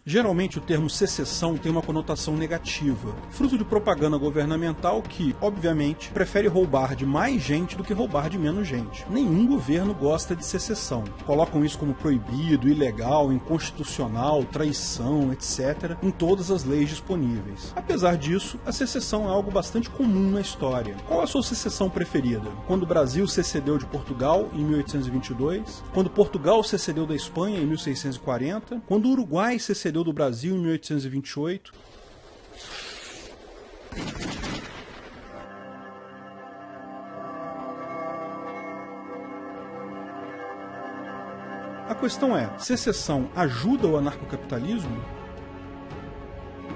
Geralmente o termo secessão tem uma conotação negativa, fruto de propaganda governamental que, obviamente, prefere roubar de mais gente do que roubar de menos gente. Nenhum governo gosta de secessão. Colocam isso como proibido, ilegal, inconstitucional, traição, etc., em todas as leis disponíveis. Apesar disso, a secessão é algo bastante comum na história. Qual a sua secessão preferida? Quando o Brasil secedeu de Portugal em 1822? Quando Portugal secedeu da Espanha em 1640? Quando o Uruguai secedeu do Brasil em 1828. A questão é, secessão ajuda o anarcocapitalismo?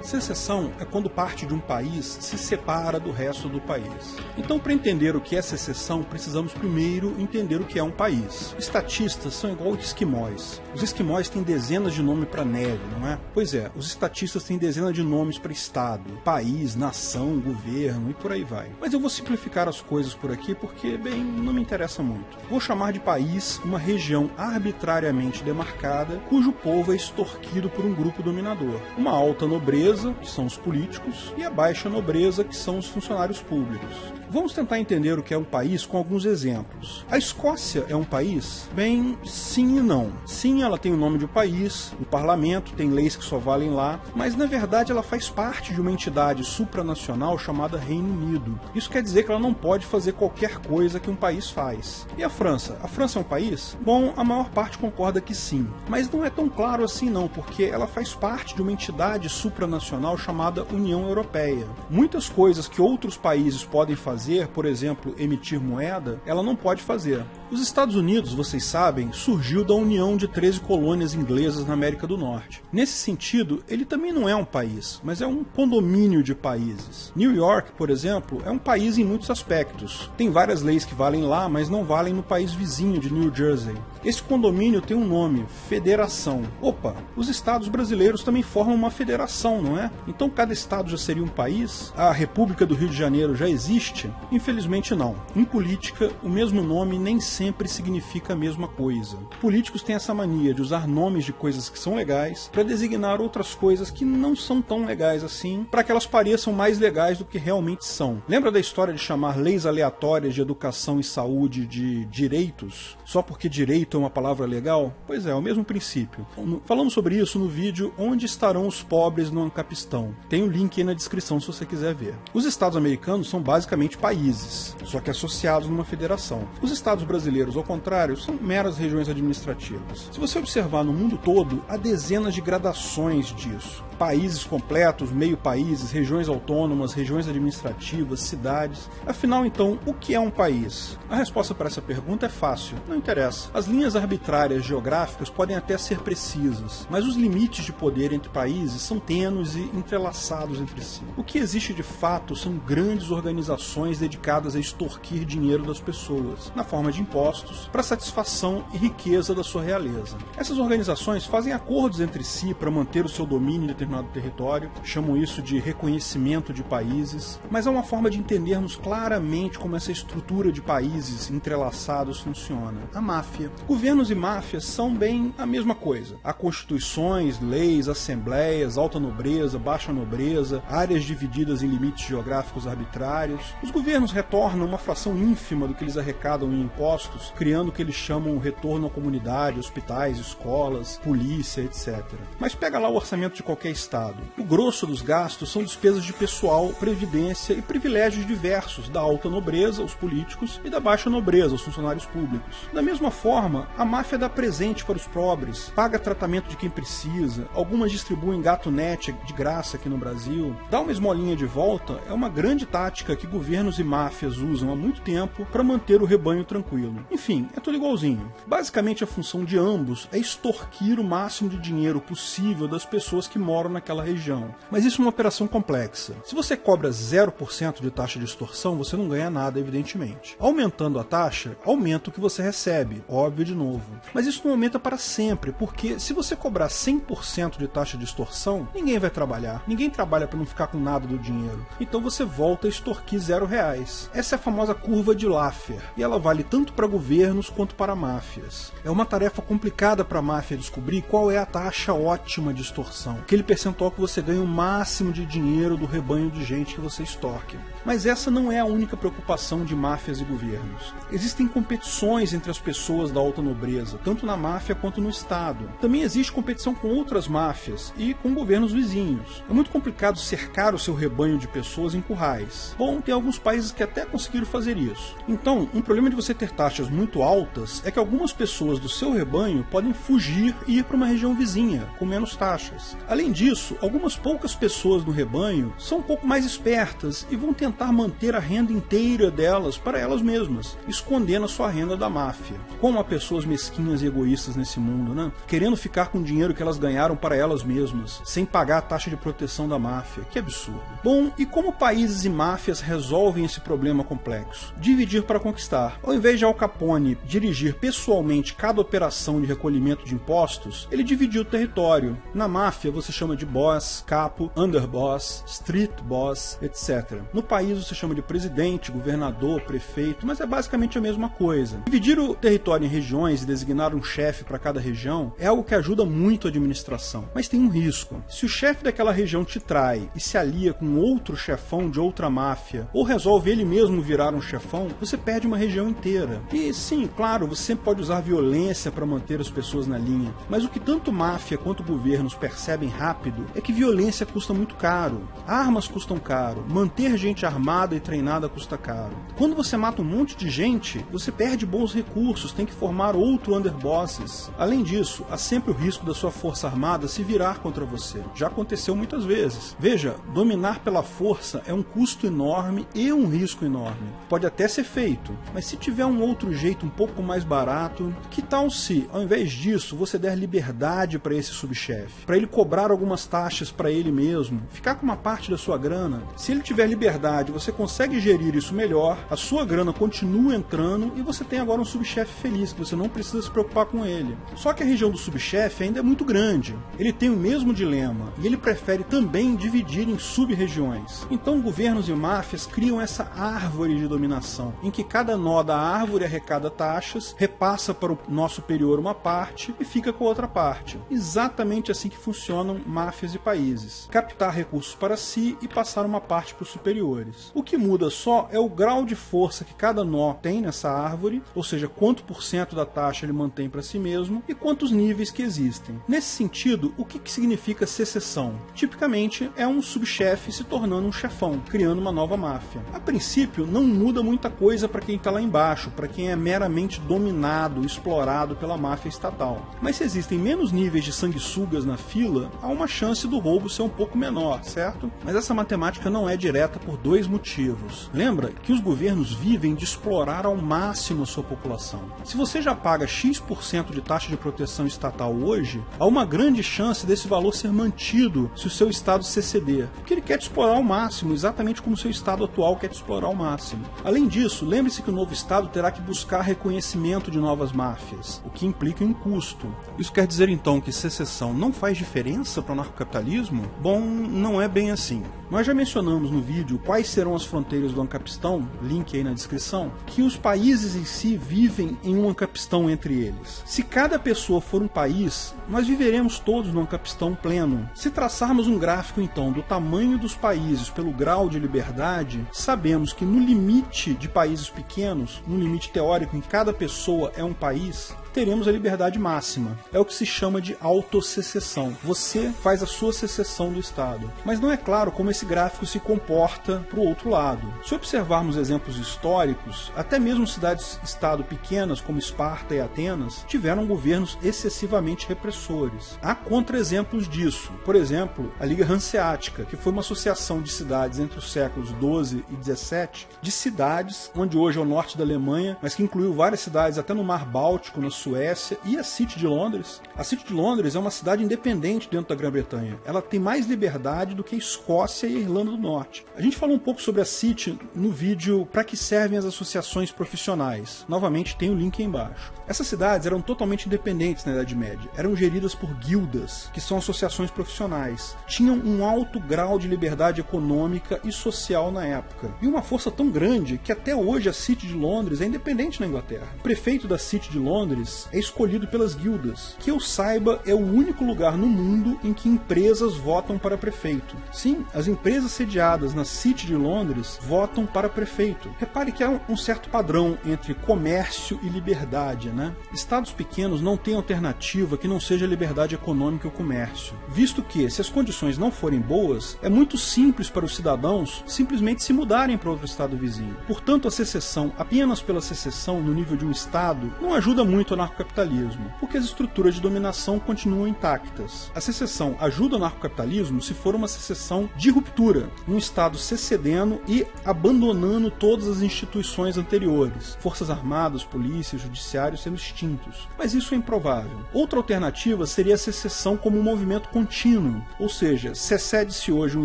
Secessão é quando parte de um país se separa do resto do país. Então, para entender o que é secessão, precisamos primeiro entender o que é um país. Estatistas são igual esquimós. Os esquimós têm dezenas de nomes para neve, não é? Pois é, os estatistas têm dezenas de nomes para estado, país, nação, governo e por aí vai. Mas eu vou simplificar as coisas por aqui porque, bem, não me interessa muito. Vou chamar de país uma região arbitrariamente demarcada cujo povo é extorquido por um grupo dominador. Uma alta nobreza, que são os políticos, e a baixa nobreza, que são os funcionários públicos. Vamos tentar entender o que é um país com alguns exemplos. A Escócia é um país? Bem, sim e não. Sim, ela tem o nome de um país, o parlamento, tem leis que só valem lá, mas na verdade ela faz parte de uma entidade supranacional chamada Reino Unido. Isso quer dizer que ela não pode fazer qualquer coisa que um país faz. E a França? A França é um país? Bom, a maior parte concorda que sim, mas não é tão claro assim não, porque ela faz parte de uma entidade supranacional chamada União Europeia. Muitas coisas que outros países podem fazer, por exemplo, emitir moeda, ela não pode fazer. Os Estados Unidos, vocês sabem, surgiu da união de 13 colônias inglesas na América do Norte. Nesse sentido, ele também não é um país, mas é um condomínio de países. New York, por exemplo, é um país em muitos aspectos. Tem várias leis que valem lá, mas não valem no país vizinho de New Jersey. Esse condomínio tem um nome, federação. Opa, os estados brasileiros também formam uma federação, não é? Então cada estado já seria um país? A República do Rio de Janeiro já existe? Infelizmente não. Em política, o mesmo nome nem sempre significa a mesma coisa. Políticos têm essa mania de usar nomes de coisas que são legais para designar outras coisas que não são tão legais assim, para que elas pareçam mais legais do que realmente são. Lembra da história de chamar leis aleatórias de educação e saúde de direitos? Só porque direito é uma palavra legal? Pois é o mesmo princípio. Falamos sobre isso no vídeo Onde Estarão os Pobres no Ancapistão. Tem o link aí na descrição se você quiser ver. Os estados americanos são basicamente países, só que associados numa federação. Os estados brasileiros, ao contrário, são meras regiões administrativas. Se você observar no mundo todo, há dezenas de gradações disso. Países completos, meio países, regiões autônomas, regiões administrativas, cidades. Afinal, então, o que é um país? A resposta para essa pergunta é fácil, não interessa. As linhas arbitrárias geográficas podem até ser precisas, mas os limites de poder entre países são tênues e entrelaçados entre si. O que existe de fato são grandes organizações dedicadas a extorquir dinheiro das pessoas, na forma de impostos, para satisfação e riqueza da sua realeza. Essas organizações fazem acordos entre si para manter o seu domínio em determinado território, chamam isso de reconhecimento de países, mas é uma forma de entendermos claramente como essa estrutura de países entrelaçados funciona. A máfia. Governos e máfias são bem a mesma coisa. Há constituições, leis, assembleias, alta nobreza, baixa nobreza, áreas divididas em limites geográficos arbitrários. Os governos retornam uma fração ínfima do que eles arrecadam em impostos, criando o que eles chamam retorno à comunidade, hospitais, escolas, polícia, etc. Mas pega lá o orçamento de qualquer estado. O grosso dos gastos são despesas de pessoal, previdência e privilégios diversos da alta nobreza, os políticos, e da baixa nobreza, os funcionários públicos. Da mesma forma, a máfia dá presente para os pobres, paga tratamento de quem precisa, algumas distribuem gato net de graça aqui no Brasil. Dar uma esmolinha de volta é uma grande tática que governos e máfias usam há muito tempo para manter o rebanho tranquilo. Enfim, é tudo igualzinho. Basicamente, a função de ambos é extorquir o máximo de dinheiro possível das pessoas que moram naquela região. Mas isso é uma operação complexa. Se você cobra 0% de taxa de extorsão, você não ganha nada, evidentemente. Aumentando a taxa, aumenta o que você recebe, óbvio briga de novo. Mas isso não aumenta para sempre, porque se você cobrar 100% de taxa de extorsão, ninguém vai trabalhar. Ninguém trabalha para não ficar com nada do dinheiro. Então você volta a extorquir R$0. Essa é a famosa curva de Laffer, e ela vale tanto para governos quanto para máfias. É uma tarefa complicada para a máfia descobrir qual é a taxa ótima de extorsão, aquele percentual que você ganha o máximo de dinheiro do rebanho de gente que você extorque. Mas essa não é a única preocupação de máfias e governos. Existem competições entre as pessoas da alta nobreza, tanto na máfia quanto no Estado. Também existe competição com outras máfias e com governos vizinhos. É muito complicado cercar o seu rebanho de pessoas em currais. Bom, tem alguns países que até conseguiram fazer isso. Então, um problema de você ter taxas muito altas é que algumas pessoas do seu rebanho podem fugir e ir para uma região vizinha, com menos taxas. Além disso, algumas poucas pessoas no rebanho são um pouco mais espertas e vão tentar manter a renda inteira delas para elas mesmas, escondendo a sua renda da máfia. Como há pessoas mesquinhas e egoístas nesse mundo, né? Querendo ficar com o dinheiro que elas ganharam para elas mesmas, sem pagar a taxa de proteção da máfia. Que absurdo. Bom, e como países e máfias resolvem esse problema complexo? Dividir para conquistar. Ao invés de Al Capone dirigir pessoalmente cada operação de recolhimento de impostos, ele dividiu o território. Na máfia você chama de boss, capo, underboss, street boss, etc. No país você chama de presidente, governador, prefeito, mas é basicamente a mesma coisa. Dividir o território em regiões e designar um chefe para cada região é algo que ajuda muito a administração, mas tem um risco. Se o chefe daquela região te trai e se alia com outro chefão de outra máfia, ou resolve ele mesmo virar um chefão, você perde uma região inteira. E sim, claro, você sempre pode usar violência para manter as pessoas na linha, mas o que tanto máfia quanto governos percebem rápido é que violência custa muito caro, armas custam caro, manter gente armada e treinada custa caro. Quando você mata um monte de gente, você perde bons recursos, tem que formar outro underbosses. Além disso, há sempre o risco da sua força armada se virar contra você. Já aconteceu muitas vezes. Veja, dominar pela força é um custo enorme e um risco enorme. Pode até ser feito, mas se tiver um outro jeito um pouco mais barato, que tal se, ao invés disso, você der liberdade para esse subchefe, para ele cobrar algumas taxas para ele mesmo, ficar com uma parte da sua grana? Se ele tiver liberdade, você consegue gerir isso melhor, a sua grana continua entrando e você tem agora um subchefe feliz, que você não precisa se preocupar com ele. Só que a região do subchefe ainda é muito grande. Ele tem o mesmo dilema e ele prefere também dividir em sub-regiões. Então governos e máfias criam essa árvore de dominação, em que cada nó da árvore arrecada taxas, repassa para o nó superior uma parte e fica com a outra parte. Exatamente assim que funcionam máfias e países. Captar recursos para si e passar uma parte para os superiores. O que muda só é o grau de força que cada nó tem nessa árvore, ou seja, quanto por cento da taxa ele mantém para si mesmo e quantos níveis que existem. Nesse sentido, o que significa secessão? Tipicamente é um subchefe se tornando um chefão, criando uma nova máfia. A princípio, não muda muita coisa para quem está lá embaixo, para quem é meramente dominado, explorado pela máfia estatal. Mas se existem menos níveis de sanguessugas na fila, há uma chance do roubo ser um pouco menor, certo? Mas essa matemática não é direta por dois motivos. Lembra que os governos vivem de explorar ao máximo a sua população. Se você já paga X% de taxa de proteção estatal hoje, há uma grande chance desse valor ser mantido se o seu estado se exceder, porque ele quer te explorar ao máximo, exatamente como o seu estado atual quer te explorar ao máximo. Além disso, lembre-se que o novo estado terá que buscar reconhecimento de novas máfias, o que implica um custo. Isso quer dizer então que secessão não faz diferença para o anarcocapitalismo? Bom, não é bem assim. Nós já mencionamos no vídeo quais serão as fronteiras do Ancapistão, link aí na descrição, que os países em si vivem em um Ancapistão entre eles. Se cada pessoa for um país, nós viveremos todos no Ancapistão pleno. Se traçarmos um gráfico então do tamanho dos países pelo grau de liberdade, sabemos que no limite de países pequenos, no limite teórico em que cada pessoa é um país, teremos a liberdade máxima. É o que se chama de autossecessão. Você faz a sua secessão do Estado. Mas não é claro como esse gráfico se comporta para o outro lado. Se observarmos exemplos históricos, até mesmo cidades-estado pequenas como Esparta e Atenas tiveram governos excessivamente repressores. Há contra-exemplos disso. Por exemplo, a Liga Hanseática, que foi uma associação de cidades entre os séculos XII e XVII, de cidades onde hoje é o norte da Alemanha, mas que incluiu várias cidades até no Mar Báltico, na Suécia e a City de Londres. A City de Londres é uma cidade independente dentro da Grã-Bretanha. Ela tem mais liberdade do que a Escócia e a Irlanda do Norte. A gente falou um pouco sobre a City no vídeo Para que servem as associações profissionais. Novamente tem o link aí embaixo. Essas cidades eram totalmente independentes na Idade Média. Eram geridas por guildas, que são associações profissionais. Tinham um alto grau de liberdade econômica e social na época. E uma força tão grande que até hoje a City de Londres é independente na Inglaterra. O prefeito da City de Londres é escolhido pelas guildas. Que eu saiba, é o único lugar no mundo em que empresas votam para prefeito. Sim, as empresas sediadas na City de Londres votam para prefeito. Repare que há um certo padrão entre comércio e liberdade, né? Estados pequenos não têm alternativa que não seja liberdade econômica e o comércio. Visto que, se as condições não forem boas, é muito simples para os cidadãos simplesmente se mudarem para outro estado vizinho. Portanto, a secessão, apenas pela secessão no nível de um estado, não ajuda muito ao anarcocapitalismo, porque as estruturas de dominação continuam intactas. A secessão ajuda o anarcocapitalismo se for uma secessão de ruptura, um estado se cedendo e abandonando todas as instituições anteriores, forças armadas, polícia, judiciário sendo extintos. Mas isso é improvável. Outra alternativa seria a secessão como um movimento contínuo, ou seja, secede-se hoje um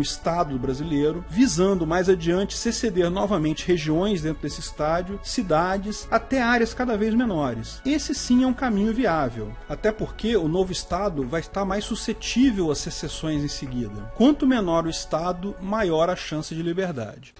estado brasileiro, visando mais adiante seceder novamente regiões dentro desse estádio, cidades, até áreas cada vez menores. Esse sim é um caminho viável, até porque o novo estado vai estar mais suscetível a secessões em seguida. Quanto menor o estado, maior a chance de liberdade.